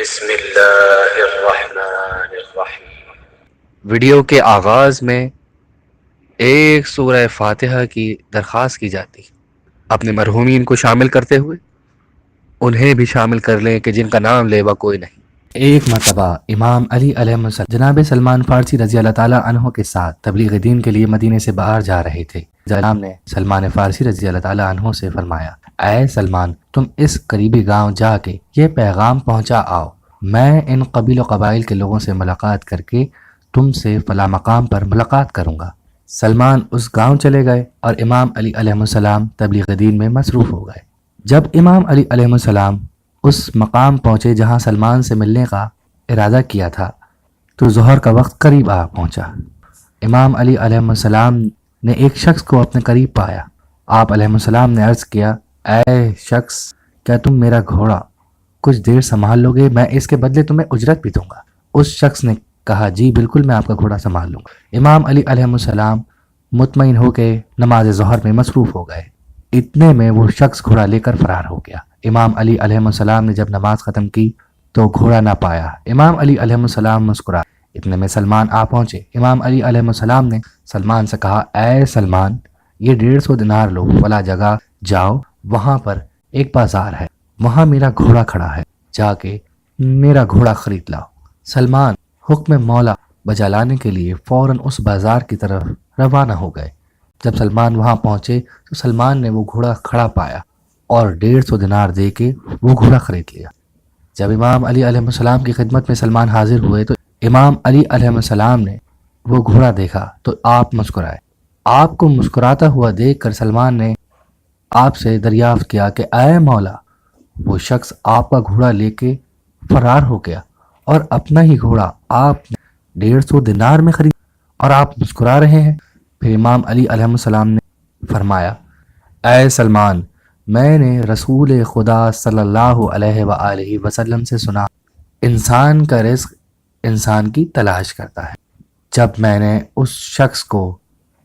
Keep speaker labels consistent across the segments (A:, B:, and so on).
A: بسم اللہ الرحمن الرحیم۔
B: ویڈیو کے آغاز میں ایک سورہ فاتحہ کی درخواست کی جاتی، اپنے مرحومین کو شامل کرتے ہوئے انہیں بھی شامل کر لیں کہ جن کا نام لیوا کوئی نہیں۔ ایک مرتبہ امام علی علیہ السلام جناب سلمان فارسی رضی اللہ تعالیٰ عنہ کے ساتھ تبلیغ دین کے لیے مدینے سے باہر جا رہے تھے۔ جناب نے سلمان فارسی رضی اللہ تعالیٰ عنہ سے فرمایا، اے سلمان، تم اس قریبی گاؤں جا کے یہ پیغام پہنچا آؤ، میں ان قبیل و قبائل کے لوگوں سے ملاقات کر کے تم سے فلاں مقام پر ملاقات کروں گا۔ سلمان اس گاؤں چلے گئے اور امام علی علیہ السلام تبلیغ دین میں مصروف ہو گئے۔ جب امام علی علیہ السلام اس مقام پہنچے جہاں سلمان سے ملنے کا ارادہ کیا تھا تو ظہر کا وقت قریب آ پہنچا۔ امام علی علیہ السلام نے ایک شخص کو اپنے قریب پایا۔ آپ علیہ السلام نے عرض کیا، اے شخص، کیا تم میرا گھوڑا کچھ دیر سنبھال لو گے؟ میں اس کے بدلے تمہیں اجرت بھی دوں گا۔ اس شخص نے کہا، جی بالکل، میں آپ کا گھوڑا سنبھال لوں گا۔ امام علی علیہ السلام مطمئن ہو کے نماز ظہر میں مصروف ہو گئے۔ اتنے میں وہ شخص گھوڑا لے کر فرار ہو گیا۔ امام علی علیہ السلام نے جب نماز ختم کی تو گھوڑا نہ پایا۔ امام علی علیہ السلام مسکرائے۔ اتنے میں سلمان آ پہنچے۔ امام علی علیہ السلام نے سلمان سے کہا، اے سلمان، یہ 150 دینار لو، فلاں جگہ جاؤ، وہاں پر ایک بازار ہے، وہاں میرا گھوڑا کھڑا ہے، جا کے میرا گھوڑا خرید لاؤ۔ سلمان حکم مولا بجا لانے کے لیے فوراً اس بازار کی طرف روانہ ہو گئے۔ جب سلمان وہاں پہنچے تو سلمان نے وہ گھوڑا کھڑا پایا اور 150 دینار دے کے وہ گھوڑا خرید لیا۔ جب امام علی علیہ السلام کی خدمت میں سلمان حاضر ہوئے تو امام علی علیہ السلام نے وہ گھوڑا دیکھا تو آپ مسکرائے۔ آپ کو مسکراتا ہوا دیکھ کر سلمان نے آپ سے دریافت کیا کہ اے مولا، وہ شخص آپ کا گھوڑا لے کے فرار ہو گیا اور اپنا ہی گھوڑا آپ نے 150 دینار میں خرید اور آپ مسکرا رہے ہیں۔ پھر امام علی علیہ السلام نے فرمایا، اے سلمان، میں نے رسول خدا صلی اللہ علیہ وآلہ وسلم سے سنا، انسان کا رزق انسان کی تلاش کرتا ہے۔ جب میں نے اس شخص کو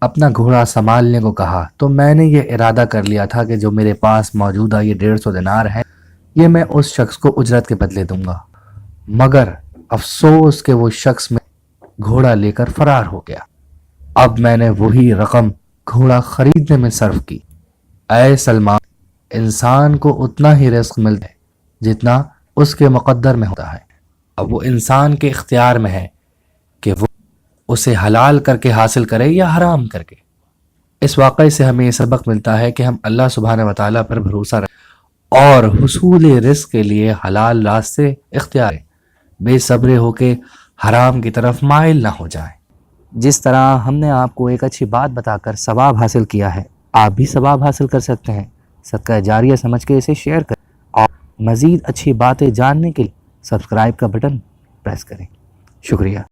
B: اپنا گھوڑا سنبھالنے کو کہا تو میں نے یہ ارادہ کر لیا تھا کہ جو میرے پاس موجودہ یہ 150 دینار ہیں یہ میں اس شخص کو اجرت کے بدلے دوں گا، مگر افسوس کہ وہ شخص میں گھوڑا لے کر فرار ہو گیا۔ اب میں نے وہی رقم گھوڑا خریدنے میں صرف کی۔ اے سلمان، انسان کو اتنا ہی رزق ملتا ہے جتنا اس کے مقدر میں ہوتا ہے۔ اب وہ انسان کے اختیار میں ہے کہ وہ اسے حلال کر کے حاصل کرے یا حرام کر کے۔ اس واقعے سے ہمیں یہ سبق ملتا ہے کہ ہم اللہ سبحانہ وتعالیٰ پر بھروسہ رکھیں اور حصول رزق کے لیے حلال راستے اختیار کریں، بے صبر ہو کے حرام کی طرف مائل نہ ہو جائیں۔ جس طرح ہم نے آپ کو ایک اچھی بات بتا کر ثواب حاصل کیا ہے، آپ بھی ثواب حاصل کر سکتے ہیں۔ صدقہ جاریہ سمجھ کے اسے شیئر کریں اور مزید اچھی باتیں جاننے کے لیے سبسکرائب کا بٹن پریس کریں۔ شکریہ۔